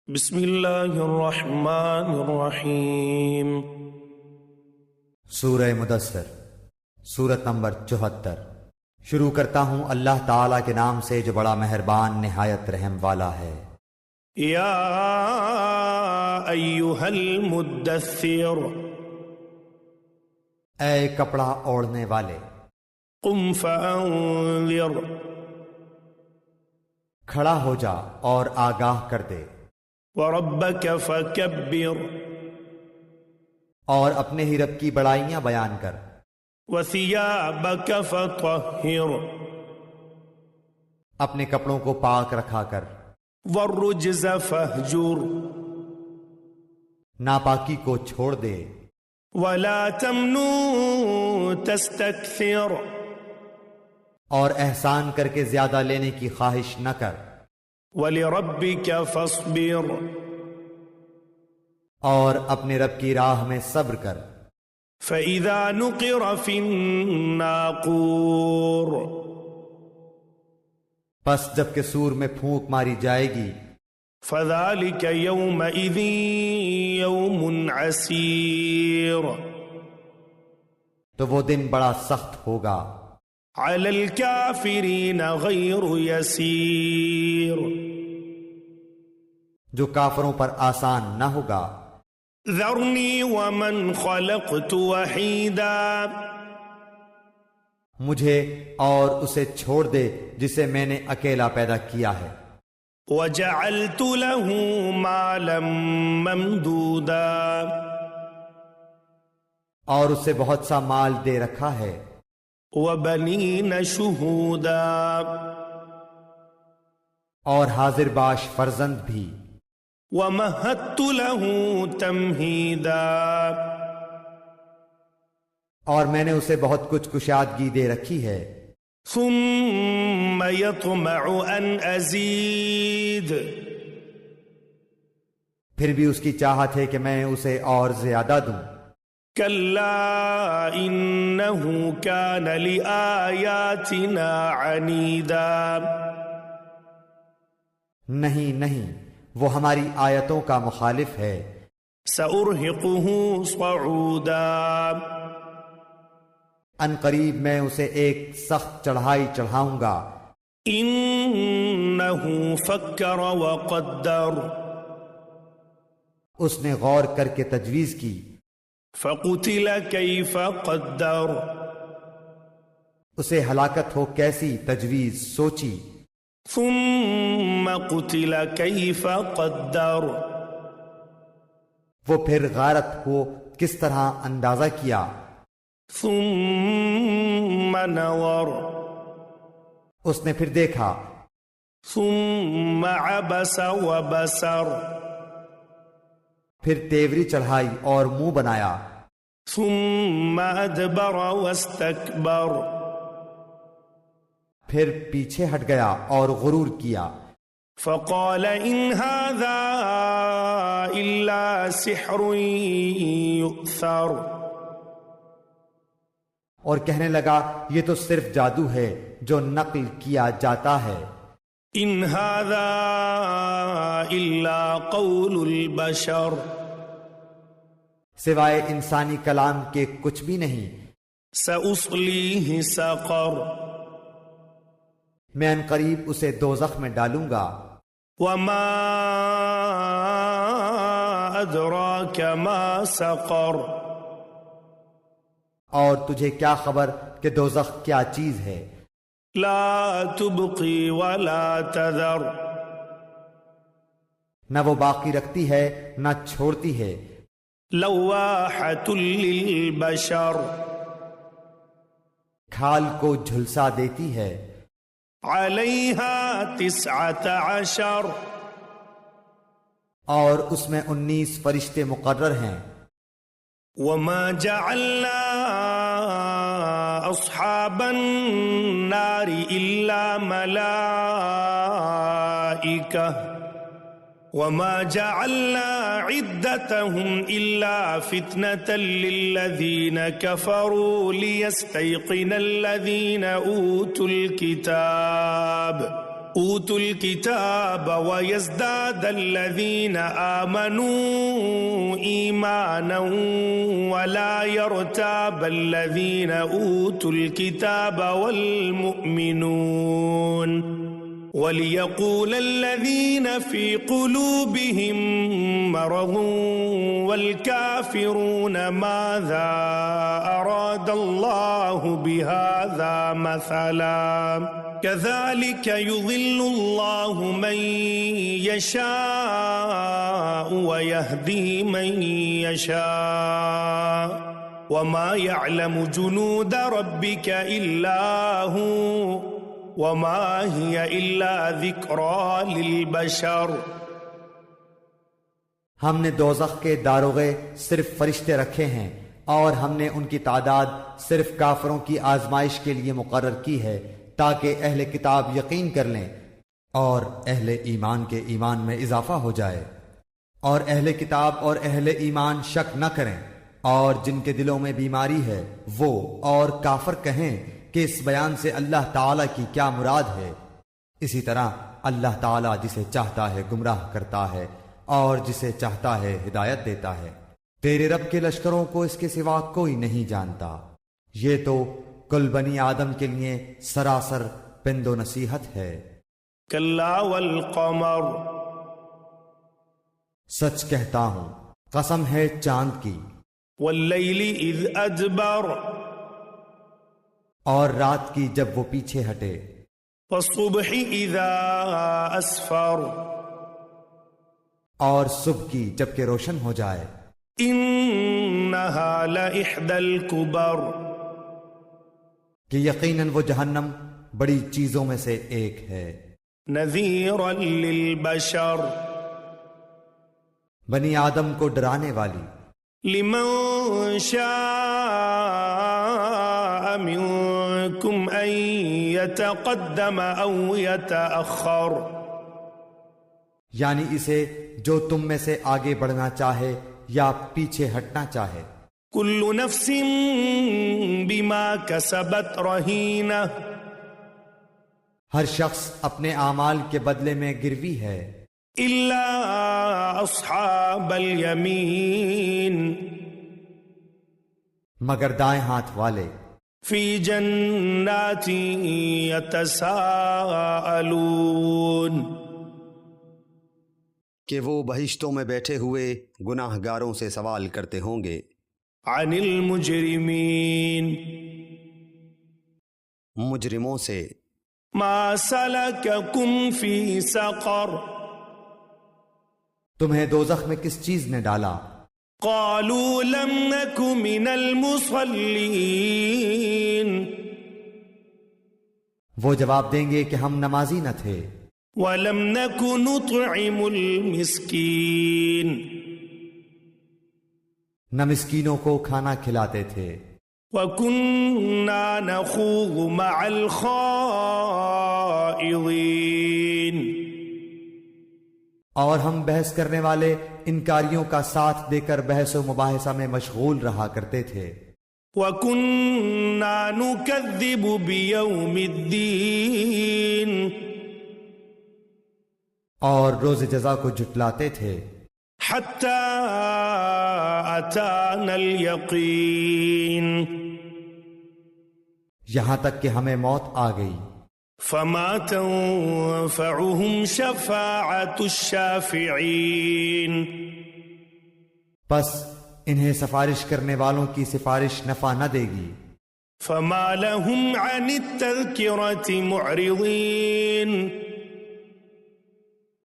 بسم اللہ الرحمن الرحیم۔ سورہ مدثر، سورت نمبر 74۔ شروع کرتا ہوں اللہ تعالیٰ کے نام سے جو بڑا مہربان نہایت رحم والا ہے۔ یا ایھا المدثر، اے کپڑا اوڑھنے والے، قم فانذر، کھڑا ہو جا اور آگاہ کر دے، وربک فکبر، اور اپنے ہی رب کی بڑائیاں بیان کر، وثیابک فطہر، اپنے کپڑوں کو پاک رکھا کر، والرجز فہجر، ناپاکی کو چھوڑ دے، ولا تمنن تستکثر، اور احسان کر کے زیادہ لینے کی خواہش نہ کر، ولربک فاصبر، اور اپنے رب کی راہ میں صبر کر، فَإِذَا نُقِرَ فِي النَّاقُورِ، پس جب کہ سور میں پھونک ماری جائے گی، فَذَلِكَ يَوْمَئِذٍ يَوْمٌ عَسِيرٌ، تو وہ دن بڑا سخت ہوگا، عَلَى الْكَافِرِينَ غَيْرُ يَسِيرٌ، جو کافروں پر آسان نہ ہوگا۔ ذَرْنِي وَمَنْ خَلَقْتُ وَحِيدًا، مجھے اور اسے چھوڑ دے جسے میں نے اکیلا پیدا کیا ہے، وَجَعَلْتُ لَهُ مَالًا مَمْدُودًا، اور اسے بہت سا مال دے رکھا ہے، وَبَنِينَ شُهُودًا، اور حاضر باش فرزند بھی، وَمَهَّدتُّ لَهُ تَمْهِيدًا، اور میں نے اسے بہت کچھ کشادگی دے رکھی ہے، ثُمَّ يَطْمَعُ أَنْ أَزِيدَ، پھر بھی اس کی چاہت ہے کہ میں اسے اور زیادہ دوں، كَلَّا إِنَّهُ كَانَ لِآيَاتِنَا عَنِيدًا، نہیں وہ ہماری آیتوں کا مخالف ہے، سَأُرْهِقُهُ صَعُودًا، ان قریب میں اسے ایک سخت چڑھائی چڑھاؤں گا، إِنَّهُ فَكَّرَ وَقَدَّرَ، اس نے غور کر کے تجویز کی، فَقُتِلَ كَيْفَ قَدَّرَ، اسے ہلاکت ہو کیسی تجویز سوچی، ثُمَّ قُتِلَ كَيْفَ قَدَّرَ، وہ پھر غارت ہو کس طرح اندازہ کیا، ثُمَّ نَظَرَ، اس نے پھر دیکھا، ثُمَّ عَبَسَ وَبَسَرَ، پھر تیوری چڑھائی اور منہ بنایا، ثُمَّ أَدْبَرَ وَاسْتَكْبَرَ، پھر پیچھے ہٹ گیا اور غرور کیا، فَقَالَ إِنْ هَذَا إِلَّا سِحْرٌ يُؤْثَرُ، اور کہنے لگا یہ تو صرف جادو ہے جو نقل کیا جاتا ہے، إِنْ هَذَا إِلَّا قَوْلُ الْبَشَرِ، سوائے انسانی کلام کے کچھ بھی نہیں، سَأُصْلِيهِ سَقَرَ، میں ان قریب اسے دوزخ میں ڈالوں گا، وَمَا أَدْرَاكَ مَا سَقَرُ، اور تجھے کیا خبر کہ دوزخ کیا چیز ہے، لَا تُبْقِي وَلَا تَذَرُ، نہ وہ باقی رکھتی ہے نہ چھوڑتی ہے، لَوَّاحَةٌ لِلْبَشَرِ، کھال کو جھلسا دیتی ہے، عَلَيْهَا 19، اور اس میں 19 فرشتے مقرر ہیں، وَمَا جَعَلْنَا أَصْحَابَ النَّارِ إِلَّا مَلَائِكَةً وَمَا جَعَلْنَا عِدَّتَهُمْ إِلَّا فِتْنَةً لِلَّذِينَ كَفَرُوا لِيَسْتَيْقِنَ الَّذِينَ أُوتُوا الْكِتَابَ، اوتوا الكتاب ويزداد الذين آمنوا إيمانا ولا يرتاب الذين أوتوا الكتاب والمؤمنون وليقول الذين في قلوبهم مرض والكافرون ماذا أراد الله بهذا مثلا كذلك يضل الله من يشاء ويهدي من يشاء وما يعلم جنود ربك إلا هو وما هي إلا ذكرى للبشر. ہم نے دوزخ کے داروغے صرف فرشتے رکھے ہیں اور ہم نے ان کی تعداد صرف کافروں کی آزمائش کے لیے مقرر کی ہے تاکہ اہل کتاب یقین کر لیں اور اہل ایمان کے ایمان میں اضافہ ہو جائے، اور اہل کتاب اور اہل ایمان شک نہ کریں، اور جن کے دلوں میں بیماری ہے وہ اور کافر کہیں کہ اس بیان سے اللہ تعالیٰ کی کیا مراد ہے. اسی طرح اللہ تعالیٰ جسے چاہتا ہے گمراہ کرتا ہے اور جسے چاہتا ہے ہدایت دیتا ہے. تیرے رب کے لشکروں کو اس کے سوا کوئی نہیں جانتا. یہ تو کل بنی آدم کے لیے سراسر پند و نصیحت ہے. کلا والقمر، سچ کہتا ہوں قسم ہے چاند کی، واللیل اذ ادبر، اور رات کی جب وہ پیچھے ہٹے، والصبح اذا اسفر، اور صبح کی جب کہ روشن ہو جائے. انہا لإحدى الکبر، کہ یقیناً وہ جہنم بڑی چیزوں میں سے ایک ہے. نذیرا للبشر، بنی آدم کو ڈرانے والی. لمن شاء منکم ان یتقدم او یتأخر، یعنی اسے جو تم میں سے آگے بڑھنا چاہے یا پیچھے ہٹنا چاہے. کل نفس بما کسبت رہینہ، ہر شخص اپنے اعمال کے بدلے میں گروی ہے، الا اصحاب الیمین، مگر دائیں ہاتھ والے. فی جنات یتساءلون، کہ وہ بہشتوں میں بیٹھے ہوئے گناہ گاروں سے سوال کرتے ہوں گے. عن المجرمین، مجرموں سے. ما سلککم فی سقر، تمہیں دوزخ میں کس چیز نے ڈالا؟ قالوا لم نک من المصلین، وہ جواب دیں گے کہ ہم نمازی نہ تھے، ولم نک نطعم المسکین، نہ مسکینوں کو کھانا کھلاتے تھے. وَكُنَّا نَخُوضُ مَعَ الْخَائِضِينَ، اور ہم بحث کرنے والے انکاریوں کا ساتھ دے کر بحث و مباحثہ میں مشغول رہا کرتے تھے. وَكُنَّا نُكَذِّبُ بِيَوْمِ الدِّينِ، اور روز جزا کو جھٹلاتے تھے. حَتَّى أَتَانَا الْيَقِينَ، یہاں تک کہ ہمیں موت آ گئی. فَمَا تَنفَعُهُمْ شَفَاعَةُ الشَّافِعِينَ، پس انہیں سفارش کرنے والوں کی سفارش نفع نہ دے گی. فَمَا لَهُمْ عَنِ التَّذْكِرَةِ مُعْرِضِينَ،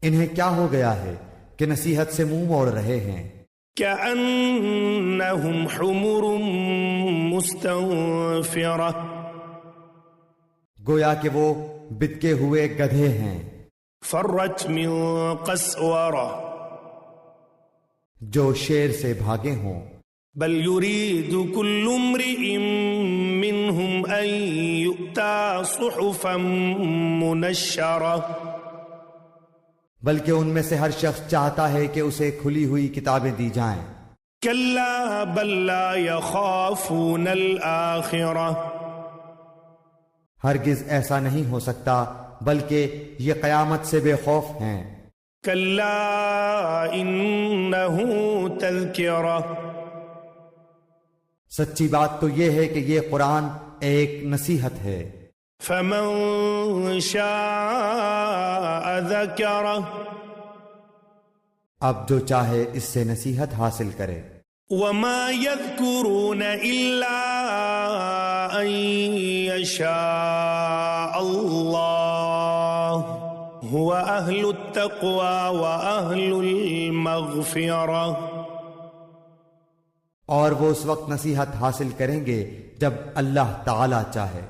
انہیں کیا ہو گیا ہے کہ نصیحت سے منہ موڑ رہے ہیں. كأنهم حمر مستنفرة، گویا کہ وہ بتکے ہوئے گدھے ہیں فرت من قسورة، جو شیر سے بھاگے ہوں. بل يريد كل امرئ منهم أن يؤتى صحفا منشرة، بلکہ ان میں سے ہر شخص چاہتا ہے کہ اسے کھلی ہوئی کتابیں دی جائیں. كلا بل لا يخافون الآخرة، ہرگز ایسا نہیں ہو سکتا بلکہ یہ قیامت سے بے خوف ہیں۔ كلا إنه تذكرة سچی بات تو یہ ہے کہ یہ قرآن ایک نصیحت ہے۔ فمن شاء ذكره اب جو چاہے اس سے نصیحت حاصل کرے۔ وما يذكرون إلا أن يشاء الله هو أهل التقوى وأهل المغفرة اور وہ اس وقت نصیحت حاصل کریں گے جب اللہ تعالی چاہے،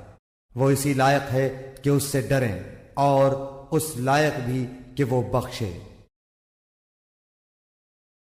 وہ اسی لائق ہے کہ اس سے ڈریں اور اس لائق بھی کہ وہ بخشے۔